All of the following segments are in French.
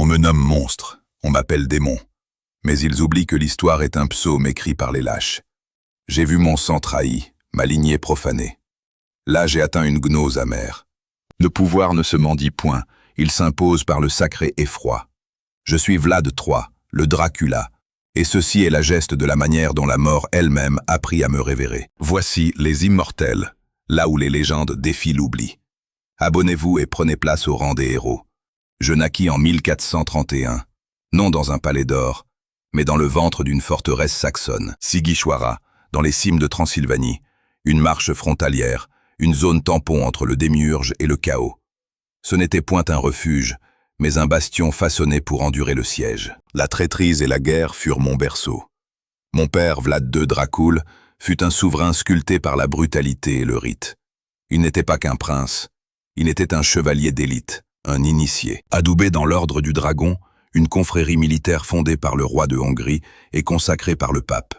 On me nomme monstre, on m'appelle démon. Mais ils oublient que l'histoire est un psaume écrit par les lâches. J'ai vu mon sang trahi, ma lignée profanée. Là j'ai atteint une gnose amère. Le pouvoir ne se mendie point, il s'impose par le sacré effroi. Je suis Vlad III, le Dracula, et ceci est la geste de la manière dont la mort elle-même apprit à me révérer. Voici les immortels, là où les légendes défient l'oubli. Abonnez-vous et prenez place au rang des héros. Je naquis en 1431, non dans un palais d'or, mais dans le ventre d'une forteresse saxonne, Sighisoara, dans les cimes de Transylvanie, une marche frontalière, une zone tampon entre le démiurge et le chaos. Ce n'était point un refuge, mais un bastion façonné pour endurer le siège. La traîtrise et la guerre furent mon berceau. Mon père, Vlad II Dracul, fut un souverain sculpté par la brutalité et le rite. Il n'était pas qu'un prince, il était un chevalier d'élite, un initié. Adoubé dans l'ordre du dragon, une confrérie militaire fondée par le roi de Hongrie et consacrée par le pape.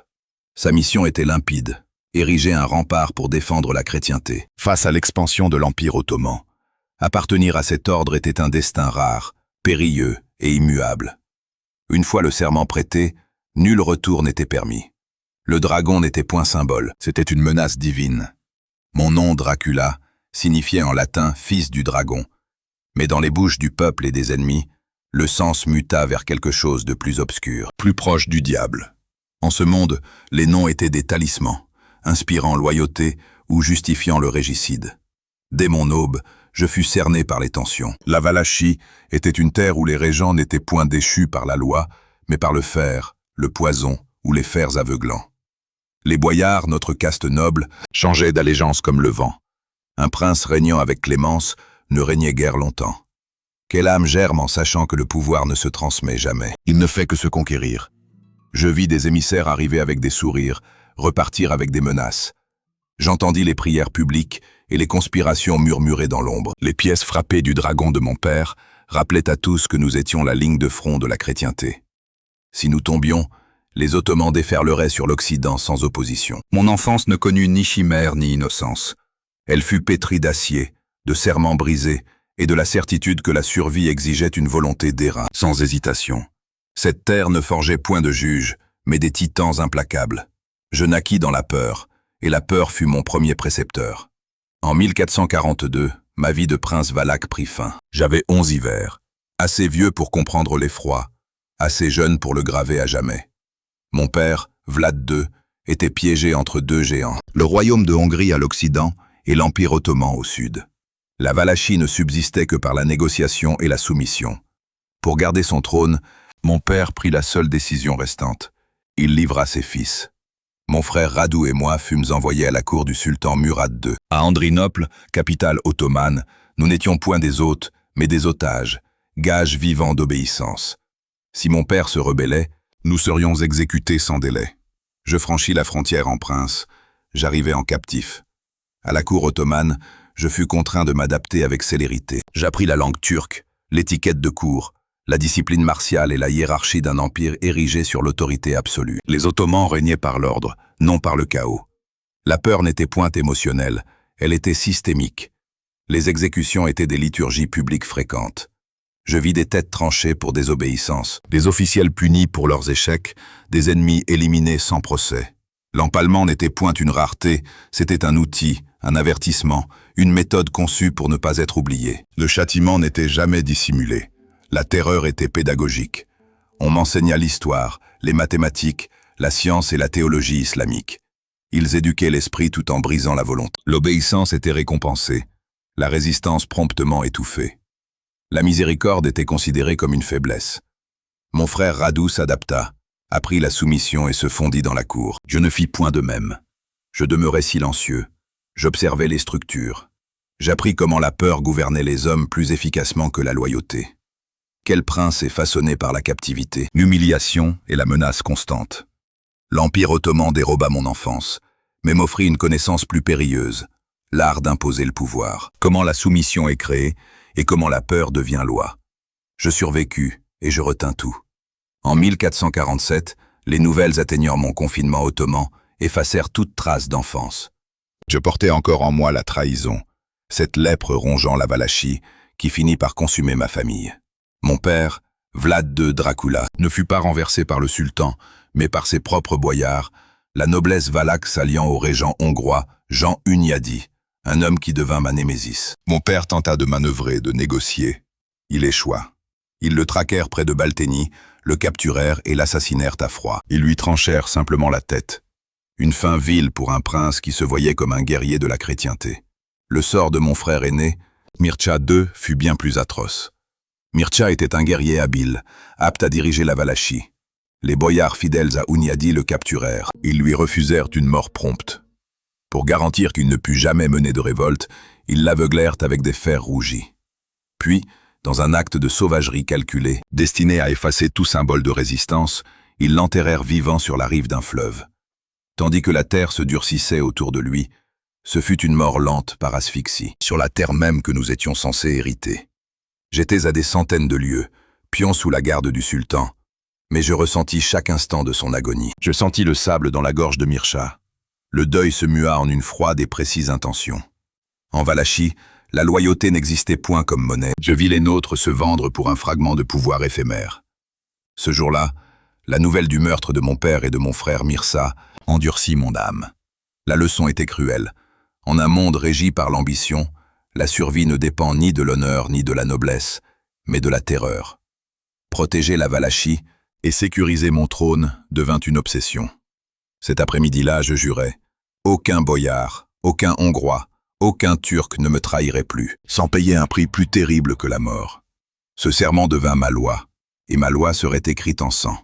Sa mission était limpide, ériger un rempart pour défendre la chrétienté. Face à l'expansion de l'Empire ottoman, appartenir à cet ordre était un destin rare, périlleux et immuable. Une fois le serment prêté, nul retour n'était permis. Le dragon n'était point symbole, c'était une menace divine. Mon nom, Dracula, signifiait en latin « fils du dragon », mais dans les bouches du peuple et des ennemis, le sens muta vers quelque chose de plus obscur, plus proche du diable. En ce monde, les noms étaient des talismans, inspirant loyauté ou justifiant le régicide. Dès mon aube, je fus cerné par les tensions. La Valachie était une terre où les régents n'étaient point déchus par la loi, mais par le fer, le poison ou les fers aveuglants. Les boyards, notre caste noble, changeaient d'allégeance comme le vent. Un prince régnant avec clémence ne régnait guère longtemps. Quelle âme germe en sachant que le pouvoir ne se transmet jamais. Il ne fait que se conquérir. Je vis des émissaires arriver avec des sourires, repartir avec des menaces. J'entendis les prières publiques et les conspirations murmurées dans l'ombre. Les pièces frappées du dragon de mon père rappelaient à tous que nous étions la ligne de front de la chrétienté. Si nous tombions, les Ottomans déferleraient sur l'Occident sans opposition. Mon enfance ne connut ni chimère ni innocence. Elle fut pétrie d'acier, de serments brisés et de la certitude que la survie exigeait une volonté d'airain, sans hésitation. Cette terre ne forgeait point de juges, mais des titans implacables. Je naquis dans la peur, et la peur fut mon premier précepteur. En 1442, ma vie de prince valaque prit fin. J'avais 11 hivers, assez vieux pour comprendre l'effroi, assez jeune pour le graver à jamais. Mon père, Vlad II, était piégé entre deux géants, le royaume de Hongrie à l'Occident et l'Empire ottoman au sud. La Valachie ne subsistait que par la négociation et la soumission. Pour garder son trône, mon père prit la seule décision restante. Il livra ses fils. Mon frère Radu et moi fûmes envoyés à la cour du sultan Murad II. À Andrinople, capitale ottomane, nous n'étions point des hôtes, mais des otages, gages vivants d'obéissance. Si mon père se rebellait, nous serions exécutés sans délai. Je franchis la frontière en prince, j'arrivai en captif. À la cour ottomane, je fus contraint de m'adapter avec célérité. J'appris la langue turque, l'étiquette de cour, la discipline martiale et la hiérarchie d'un empire érigé sur l'autorité absolue. Les Ottomans régnaient par l'ordre, non par le chaos. La peur n'était point émotionnelle, elle était systémique. Les exécutions étaient des liturgies publiques fréquentes. Je vis des têtes tranchées pour désobéissance, des officiels punis pour leurs échecs, des ennemis éliminés sans procès. L'empalement n'était point une rareté, c'était un outil, un avertissement, une méthode conçue pour ne pas être oubliée. Le châtiment n'était jamais dissimulé. La terreur était pédagogique. On m'enseigna l'histoire, les mathématiques, la science et la théologie islamique. Ils éduquaient l'esprit tout en brisant la volonté. L'obéissance était récompensée, la résistance promptement étouffée. La miséricorde était considérée comme une faiblesse. Mon frère Radu s'adapta, apprit la soumission et se fondit dans la cour. Je ne fis point de même. Je demeurai silencieux. J'observais les structures. J'appris comment la peur gouvernait les hommes plus efficacement que la loyauté. Quel prince est façonné par la captivité, l'humiliation et la menace constante. L'Empire ottoman déroba mon enfance, mais m'offrit une connaissance plus périlleuse, l'art d'imposer le pouvoir. Comment la soumission est créée et comment la peur devient loi. Je survécus et je retins tout. En 1447, les nouvelles atteignant mon confinement ottoman effacèrent toute trace d'enfance. Je portais encore en moi la trahison, cette lèpre rongeant la Valachie qui finit par consumer ma famille. Mon père, Vlad II Dracula ne fut pas renversé par le sultan, mais par ses propres boyards, la noblesse valaque s'alliant au régent hongrois Jean Hunyadi, un homme qui devint ma némésis. Mon père tenta de manœuvrer, de négocier. Il échoua. Ils le traquèrent près de Balteny, le capturèrent et l'assassinèrent à froid. Ils lui tranchèrent simplement la tête. Une fin vile pour un prince qui se voyait comme un guerrier de la chrétienté. Le sort de mon frère aîné, Mircea II, fut bien plus atroce. Mircea était un guerrier habile, apte à diriger la Valachie. Les boyards fidèles à Hunyadi le capturèrent. Ils lui refusèrent une mort prompte. Pour garantir qu'il ne put jamais mener de révolte, ils l'aveuglèrent avec des fers rougis. Puis, dans un acte de sauvagerie calculé, destiné à effacer tout symbole de résistance, ils l'enterrèrent vivant sur la rive d'un fleuve. Tandis que la terre se durcissait autour de lui, ce fut une mort lente par asphyxie, sur la terre même que nous étions censés hériter. J'étais à des centaines de lieues, pion sous la garde du sultan, mais je ressentis chaque instant de son agonie. Je sentis le sable dans la gorge de Mircea. Le deuil se mua en une froide et précise intention. En Valachie, la loyauté n'existait point comme monnaie. Je vis les nôtres se vendre pour un fragment de pouvoir éphémère. Ce jour-là, la nouvelle du meurtre de mon père et de mon frère Mircea endurcit mon âme. La leçon était cruelle. En un monde régi par l'ambition, la survie ne dépend ni de l'honneur ni de la noblesse, mais de la terreur. Protéger la Valachie et sécuriser mon trône devint une obsession. Cet après-midi-là, je jurais, aucun boyard, aucun Hongrois, aucun Turc ne me trahirait plus, sans payer un prix plus terrible que la mort. Ce serment devint ma loi, et ma loi serait écrite en sang.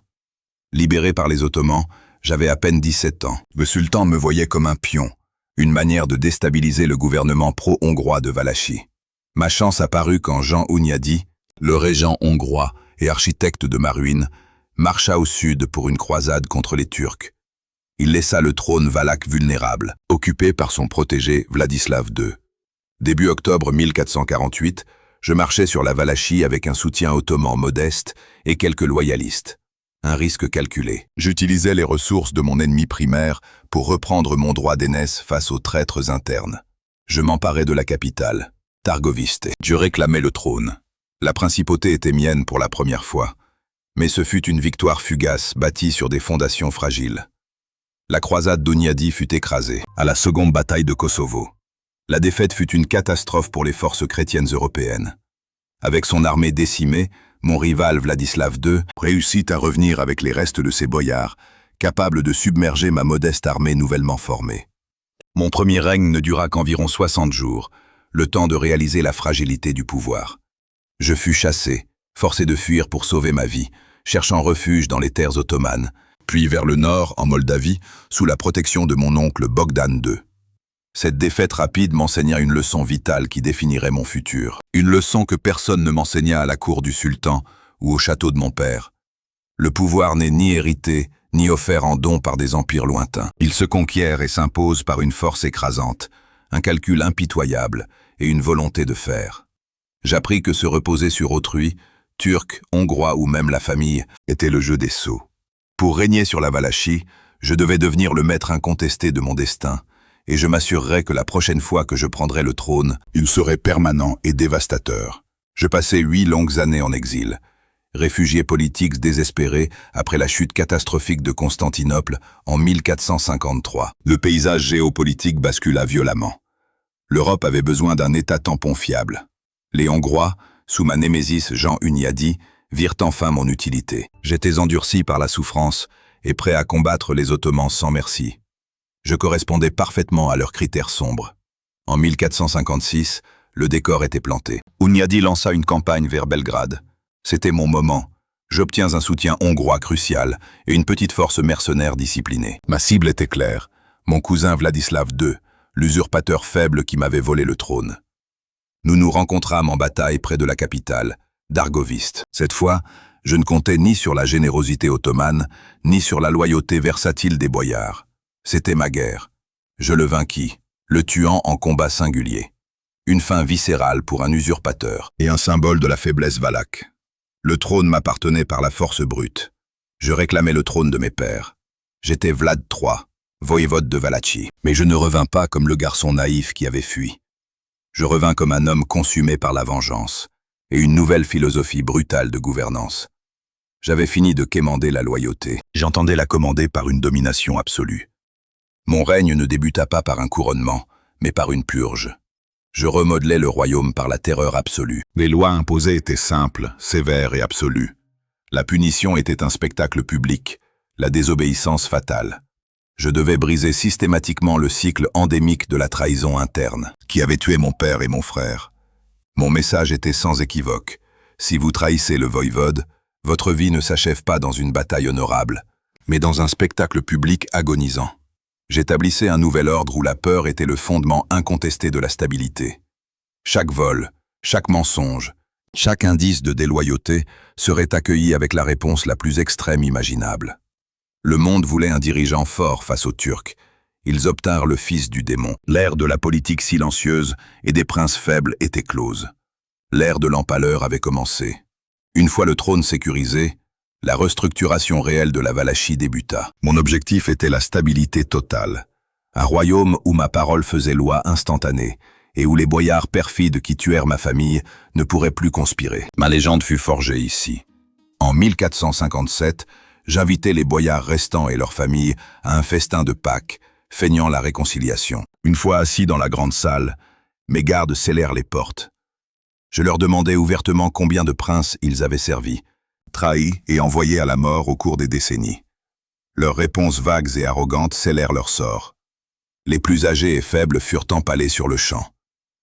Libéré par les Ottomans, j'avais à peine 17 ans. Le sultan me voyait comme un pion, une manière de déstabiliser le gouvernement pro-hongrois de Valachie. Ma chance apparut quand Jean Hunyadi, le régent hongrois et architecte de ma ruine, marcha au sud pour une croisade contre les Turcs. Il laissa le trône valaque vulnérable, occupé par son protégé Vladislav II. Début octobre 1448, je marchais sur la Valachie avec un soutien ottoman modeste et quelques loyalistes. Un risque calculé. J'utilisais les ressources de mon ennemi primaire pour reprendre mon droit d'aînesse face aux traîtres internes. Je m'emparais de la capitale, Targoviste. Je réclamais le trône. La principauté était mienne pour la première fois. Mais ce fut une victoire fugace, bâtie sur des fondations fragiles. La croisade d'Hunyadi fut écrasée, à la seconde bataille de Kosovo. La défaite fut une catastrophe pour les forces chrétiennes européennes. Avec son armée décimée, mon rival Vladislav II réussit à revenir avec les restes de ses boyards, capable de submerger ma modeste armée nouvellement formée. Mon premier règne ne dura qu'environ 60 jours, le temps de réaliser la fragilité du pouvoir. Je fus chassé, forcé de fuir pour sauver ma vie, cherchant refuge dans les terres ottomanes, puis vers le nord, en Moldavie, sous la protection de mon oncle Bogdan II. Cette défaite rapide m'enseigna une leçon vitale qui définirait mon futur. Une leçon que personne ne m'enseigna à la cour du sultan ou au château de mon père. Le pouvoir n'est ni hérité, ni offert en don par des empires lointains. Il se conquiert et s'impose par une force écrasante, un calcul impitoyable et une volonté de faire. J'appris que se reposer sur autrui, turc, hongrois ou même la famille, était le jeu des sots. Pour régner sur la Valachie, je devais devenir le maître incontesté de mon destin, et je m'assurerais que la prochaine fois que je prendrais le trône, il serait permanent et dévastateur. Je passai 8 longues années en exil, réfugié politique désespéré après la chute catastrophique de Constantinople en 1453. Le paysage géopolitique bascula violemment. L'Europe avait besoin d'un État tampon fiable. Les Hongrois, sous ma némésis Jean Hunyadi, virent enfin mon utilité. J'étais endurci par la souffrance et prêt à combattre les Ottomans sans merci. Je correspondais parfaitement à leurs critères sombres. En 1456, le décor était planté. Hunyadi lança une campagne vers Belgrade. C'était mon moment. J'obtiens un soutien hongrois crucial et une petite force mercenaire disciplinée. Ma cible était claire, mon cousin Vladislav II, l'usurpateur faible qui m'avait volé le trône. Nous nous rencontrâmes en bataille près de la capitale, Dargoviste. Cette fois, je ne comptais ni sur la générosité ottomane, ni sur la loyauté versatile des boyards. C'était ma guerre. Je le vainquis, le tuant en combat singulier. Une fin viscérale pour un usurpateur et un symbole de la faiblesse valaque. Le trône m'appartenait par la force brute. Je réclamais le trône de mes pères. J'étais Vlad III, voïvode de Valachie. Mais je ne revins pas comme le garçon naïf qui avait fui. Je revins comme un homme consumé par la vengeance et une nouvelle philosophie brutale de gouvernance. J'avais fini de quémander la loyauté. J'entendais la commander par une domination absolue. Mon règne ne débuta pas par un couronnement, mais par une purge. Je remodelais le royaume par la terreur absolue. Les lois imposées étaient simples, sévères et absolues. La punition était un spectacle public, la désobéissance fatale. Je devais briser systématiquement le cycle endémique de la trahison interne, qui avait tué mon père et mon frère. Mon message était sans équivoque. Si vous trahissez le voïvode, votre vie ne s'achève pas dans une bataille honorable, mais dans un spectacle public agonisant. J'établissais un nouvel ordre où la peur était le fondement incontesté de la stabilité. Chaque vol, chaque mensonge, chaque indice de déloyauté serait accueilli avec la réponse la plus extrême imaginable. Le monde voulait un dirigeant fort face aux Turcs. Ils obtinrent le fils du démon. L'ère de la politique silencieuse et des princes faibles était close. L'ère de l'empaleur avait commencé. Une fois le trône sécurisé, la restructuration réelle de la Valachie débuta. Mon objectif était la stabilité totale. Un royaume où ma parole faisait loi instantanée et où les boyards perfides qui tuèrent ma famille ne pourraient plus conspirer. Ma légende fut forgée ici. En 1457, j'invitai les boyards restants et leurs familles à un festin de Pâques, feignant la réconciliation. Une fois assis dans la grande salle, mes gardes scellèrent les portes. Je leur demandai ouvertement combien de princes ils avaient servi, trahis et envoyés à la mort au cours des décennies. Leurs réponses vagues et arrogantes scellèrent leur sort. Les plus âgés et faibles furent empalés sur le champ.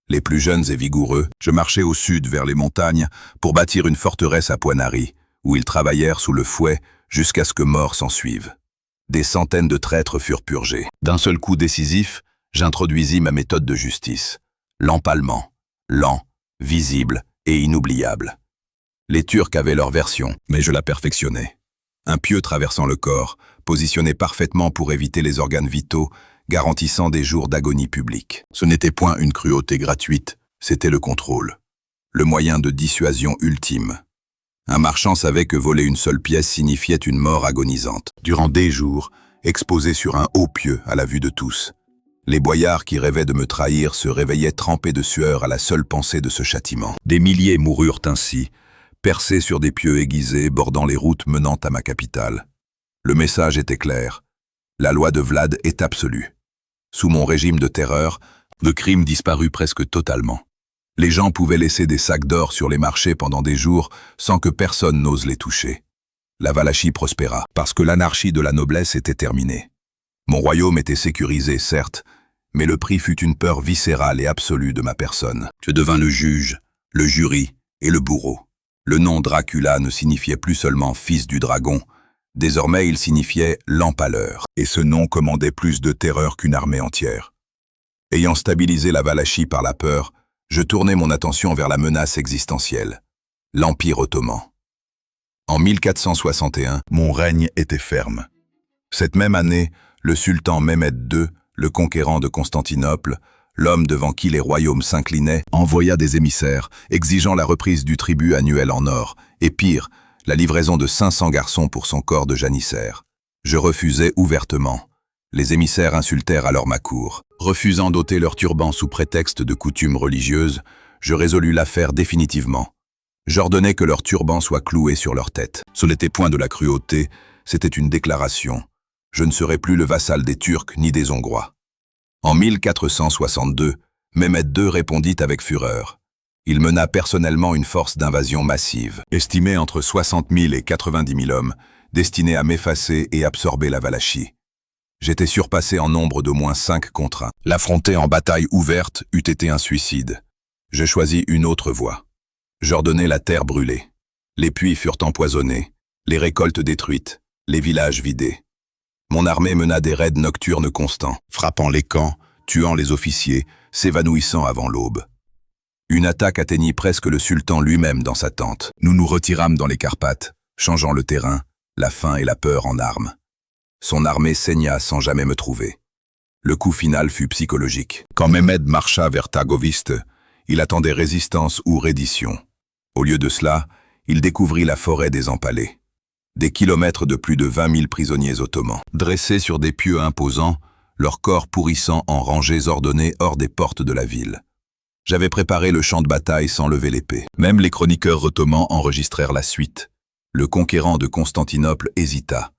Les plus jeunes et vigoureux, je marchai au sud vers les montagnes pour bâtir une forteresse à Poinari, où ils travaillèrent sous le fouet jusqu'à ce que mort s'ensuive. Des centaines de traîtres furent purgés. D'un seul coup décisif, j'introduisis ma méthode de justice. L'empalement, lent, visible et inoubliable. Les Turcs avaient leur version, mais je la perfectionnais. Un pieu traversant le corps, positionné parfaitement pour éviter les organes vitaux, garantissant des jours d'agonie publique. Ce n'était point une cruauté gratuite, c'était le contrôle. Le moyen de dissuasion ultime. Un marchand savait que voler une seule pièce signifiait une mort agonisante. Durant des jours, exposé sur un haut pieu à la vue de tous, les boyards qui rêvaient de me trahir se réveillaient trempés de sueur à la seule pensée de ce châtiment. Des milliers moururent ainsi, percés sur des pieux aiguisés bordant les routes menant à ma capitale. Le message était clair. La loi de Vlad est absolue. Sous mon régime de terreur, le crime disparut presque totalement. Les gens pouvaient laisser des sacs d'or sur les marchés pendant des jours sans que personne n'ose les toucher. La Valachie prospéra, parce que l'anarchie de la noblesse était terminée. Mon royaume était sécurisé, certes, mais le prix fut une peur viscérale et absolue de ma personne. Je devins le juge, le jury et le bourreau. Le nom Dracula ne signifiait plus seulement fils du dragon, désormais il signifiait l'empaleur, et ce nom commandait plus de terreur qu'une armée entière. Ayant stabilisé la Valachie par la peur, je tournai mon attention vers la menace existentielle, l'Empire ottoman. En 1461, mon règne était ferme. Cette même année, le sultan Mehmed II, le conquérant de Constantinople, l'homme devant qui les royaumes s'inclinaient, envoya des émissaires, exigeant la reprise du tribut annuel en or, et pire, la livraison de 500 garçons pour son corps de janissaire. Je refusai ouvertement. Les émissaires insultèrent alors ma cour. Refusant d'ôter leur turban sous prétexte de coutumes religieuses, je résolus l'affaire définitivement. J'ordonnai que leur turban soit cloué sur leur tête. Ce n'était point de la cruauté, c'était une déclaration. Je ne serai plus le vassal des Turcs ni des Hongrois. En 1462, Mehmed II répondit avec fureur. Il mena personnellement une force d'invasion massive, estimée entre 60 000 et 90 000 hommes, destinée à m'effacer et absorber la Valachie. J'étais surpassé en nombre d'au moins 5 contre 1. L'affronter en bataille ouverte eût été un suicide. Je choisis une autre voie. J'ordonnai la terre brûlée. Les puits furent empoisonnés, les récoltes détruites, les villages vidés. Mon armée mena des raids nocturnes constants, frappant les camps, tuant les officiers, s'évanouissant avant l'aube. Une attaque atteignit presque le sultan lui-même dans sa tente. Nous nous retirâmes dans les Carpates, changeant le terrain, la faim et la peur en armes. Son armée saigna sans jamais me trouver. Le coup final fut psychologique. Quand Mehmed marcha vers Targoviste, il attendait résistance ou reddition. Au lieu de cela, il découvrit la forêt des empalés. Des kilomètres de plus de 20 000 prisonniers ottomans, dressés sur des pieux imposants, leurs corps pourrissant en rangées ordonnées hors des portes de la ville. J'avais préparé le champ de bataille sans lever l'épée. Même les chroniqueurs ottomans enregistrèrent la suite. Le conquérant de Constantinople hésita.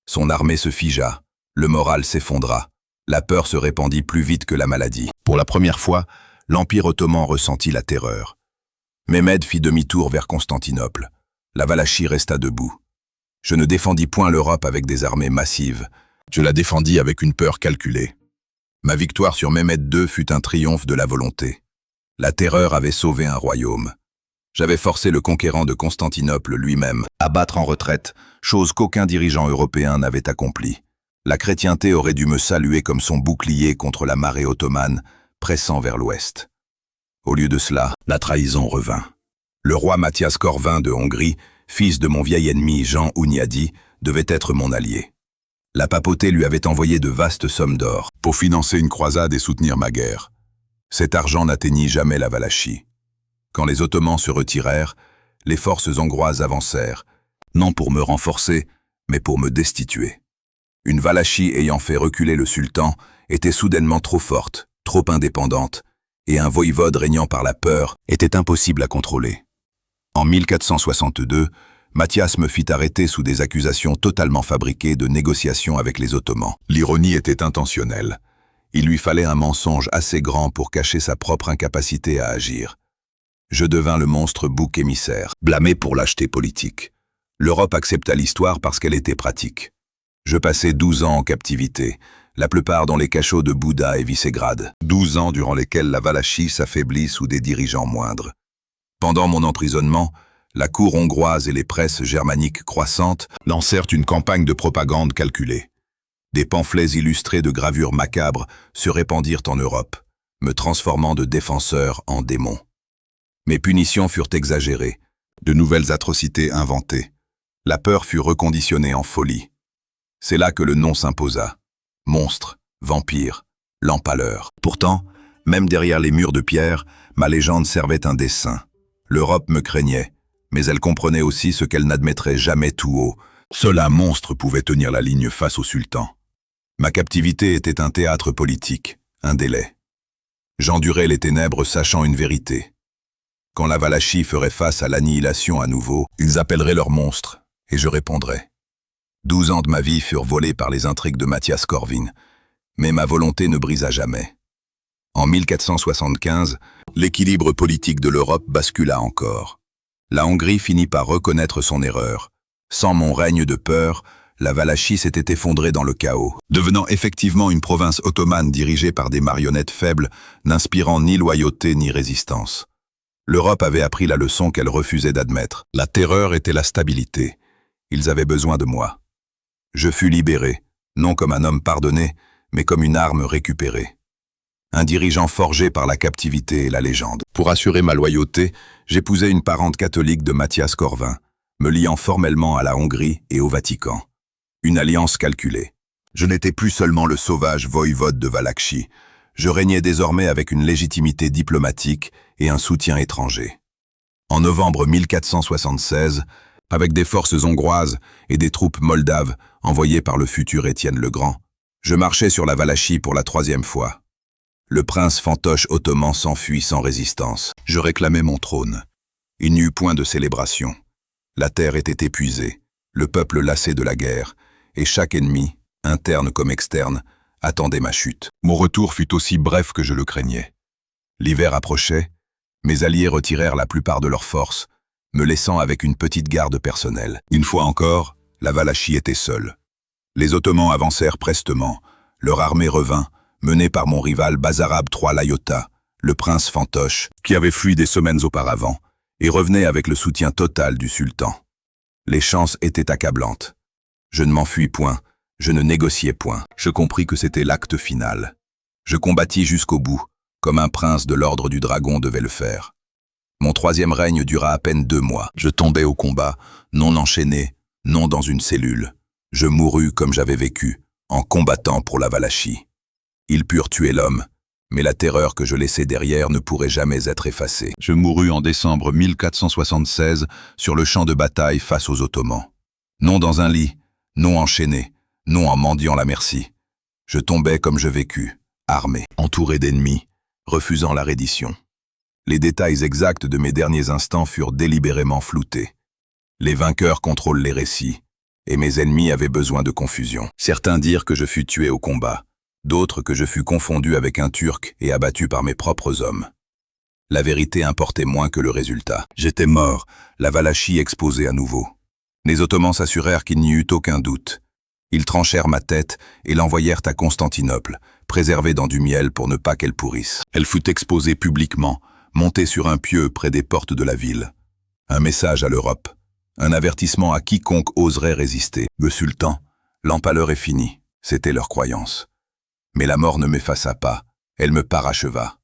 Son armée se figea, le moral s'effondra, la peur se répandit plus vite que la maladie. Pour la première fois, l'Empire ottoman ressentit la terreur. Mehmed fit demi-tour vers Constantinople. La Valachie resta debout. Je ne défendis point l'Europe avec des armées massives. Je la défendis avec une peur calculée. Ma victoire sur Mehmed II fut un triomphe de la volonté. La terreur avait sauvé un royaume. J'avais forcé le conquérant de Constantinople lui-même à battre en retraite, chose qu'aucun dirigeant européen n'avait accomplie. La chrétienté aurait dû me saluer comme son bouclier contre la marée ottomane, pressant vers l'ouest. Au lieu de cela, la trahison revint. Le roi Mathias Corvin de Hongrie, fils de mon vieil ennemi Jean Hunyadi, devait être mon allié. La papauté lui avait envoyé de vastes sommes d'or pour financer une croisade et soutenir ma guerre. Cet argent n'atteignit jamais la Valachie. Quand les Ottomans se retirèrent, les forces hongroises avancèrent, non pour me renforcer, mais pour me destituer. Une Valachie ayant fait reculer le sultan était soudainement trop forte, trop indépendante, et un voïvode régnant par la peur était impossible à contrôler. En 1462, Mathias me fit arrêter sous des accusations totalement fabriquées de négociations avec les Ottomans. L'ironie était intentionnelle. Il lui fallait un mensonge assez grand pour cacher sa propre incapacité à agir. Je devins le monstre bouc émissaire, blâmé pour lâcheté politique. L'Europe accepta l'histoire parce qu'elle était pratique. Je passai 12 ans en captivité, la plupart dans les cachots de Bouda et Visegrad. 12 ans durant lesquels la Valachie s'affaiblit sous des dirigeants moindres. Pendant mon emprisonnement, la cour hongroise et les presses germaniques croissantes lancèrent une campagne de propagande calculée. Des pamphlets illustrés de gravures macabres se répandirent en Europe, me transformant de défenseur en démon. Mes punitions furent exagérées, de nouvelles atrocités inventées. La peur fut reconditionnée en folie. C'est là que le nom s'imposa. Monstre, vampire, l'empaleur. Pourtant, même derrière les murs de pierre, ma légende servait un dessein. L'Europe me craignait, mais elle comprenait aussi ce qu'elle n'admettrait jamais tout haut. Seul un monstre pouvait tenir la ligne face au sultan. Ma captivité était un théâtre politique, un délai. J'endurais les ténèbres sachant une vérité. Quand la Valachie ferait face à l'annihilation à nouveau, ils appelleraient leur monstre, et je répondrais. 12 ans de ma vie furent volés par les intrigues de Mathias Corvin, mais ma volonté ne brisa jamais. En 1475, l'équilibre politique de l'Europe bascula encore. La Hongrie finit par reconnaître son erreur. Sans mon règne de peur, la Valachie s'était effondrée dans le chaos, devenant effectivement une province ottomane dirigée par des marionnettes faibles, n'inspirant ni loyauté ni résistance. L'Europe avait appris la leçon qu'elle refusait d'admettre. La terreur était la stabilité. Ils avaient besoin de moi. Je fus libéré, non comme un homme pardonné, mais comme une arme récupérée. Un dirigeant forgé par la captivité et la légende. Pour assurer ma loyauté, j'épousai une parente catholique de Mathias Corvin, me liant formellement à la Hongrie et au Vatican. Une alliance calculée. Je n'étais plus seulement le sauvage voïvode de Valachie, je régnais désormais avec une légitimité diplomatique et un soutien étranger. En novembre 1476, avec des forces hongroises et des troupes moldaves envoyées par le futur Étienne le Grand, je marchais sur la Valachie pour la 3e fois. Le prince fantoche ottoman s'enfuit sans résistance. Je réclamais mon trône. Il n'y eut point de célébration. La terre était épuisée, le peuple lassé de la guerre, et chaque ennemi, interne comme externe, attendait ma chute. Mon retour fut aussi bref que je le craignais. L'hiver approchait, mes alliés retirèrent la plupart de leurs forces, me laissant avec une petite garde personnelle. Une fois encore, la Valachie était seule. Les Ottomans avancèrent prestement, leur armée revint, menée par mon rival Basarab III Layota, le prince fantoche, qui avait fui des semaines auparavant, et revenait avec le soutien total du sultan. Les chances étaient accablantes. Je ne m'enfuis point, je ne négociais point. Je compris que c'était l'acte final. Je combattis jusqu'au bout, comme un prince de l'ordre du dragon devait le faire. Mon 3e règne dura à peine 2 mois. Je tombais au combat, non enchaîné, non dans une cellule. Je mourus comme j'avais vécu, en combattant pour la Valachie. Ils purent tuer l'homme, mais la terreur que je laissais derrière ne pourrait jamais être effacée. Je mourus en décembre 1476 sur le champ de bataille face aux Ottomans. Non dans un lit, non enchaîné, non en mendiant la merci. Je tombais comme je vécus, armé, entouré d'ennemis, refusant la reddition. Les détails exacts de mes derniers instants furent délibérément floutés. Les vainqueurs contrôlent les récits, et mes ennemis avaient besoin de confusion. Certains dirent que je fus tué au combat, d'autres que je fus confondu avec un Turc et abattu par mes propres hommes. La vérité importait moins que le résultat. J'étais mort, la Valachie exposée à nouveau. Les Ottomans s'assurèrent qu'il n'y eut aucun doute. Ils tranchèrent ma tête et l'envoyèrent à Constantinople, préservée dans du miel pour ne pas qu'elle pourrisse. Elle fut exposée publiquement, montée sur un pieu près des portes de la ville. Un message à l'Europe, un avertissement à quiconque oserait résister. Le sultan, l'empaleur est fini, c'était leur croyance. Mais la mort ne m'effaça pas, elle me paracheva.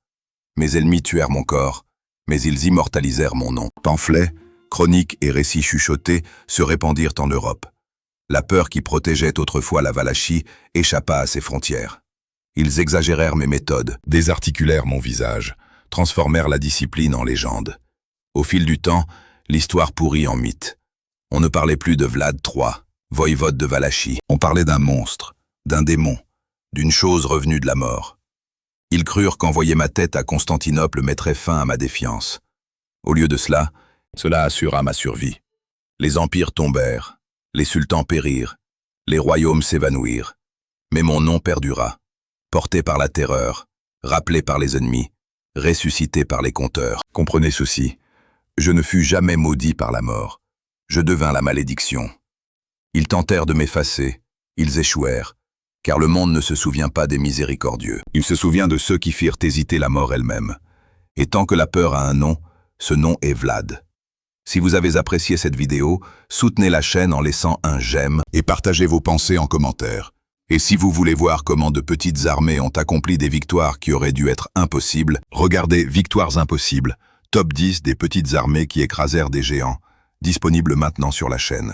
Mes ennemis tuèrent mon corps, mais ils immortalisèrent mon nom. Pamphlets, chroniques et récits chuchotés se répandirent en Europe. La peur qui protégeait autrefois la Valachie échappa à ses frontières. Ils exagérèrent mes méthodes, désarticulèrent mon visage, transformèrent la discipline en légende. Au fil du temps, l'histoire pourrit en mythe. On ne parlait plus de Vlad III, voïvode de Valachie. On parlait d'un monstre, d'un démon, d'une chose revenue de la mort. Ils crurent qu'envoyer ma tête à Constantinople mettrait fin à ma défiance. Au lieu de cela assura ma survie. Les empires tombèrent, les sultans périrent, les royaumes s'évanouirent. Mais mon nom perdura, porté par la terreur, rappelé par les ennemis, ressuscité par les conteurs. Comprenez ceci, je ne fus jamais maudit par la mort. Je devins la malédiction. Ils tentèrent de m'effacer, ils échouèrent, car le monde ne se souvient pas des miséricordieux. Il se souvient de ceux qui firent hésiter la mort elle-même. Et tant que la peur a un nom, ce nom est Vlad. Si vous avez apprécié cette vidéo, soutenez la chaîne en laissant un j'aime et partagez vos pensées en commentaire. Et si vous voulez voir comment de petites armées ont accompli des victoires qui auraient dû être impossibles, regardez Victoires impossibles, top 10 des petites armées qui écrasèrent des géants, disponible maintenant sur la chaîne.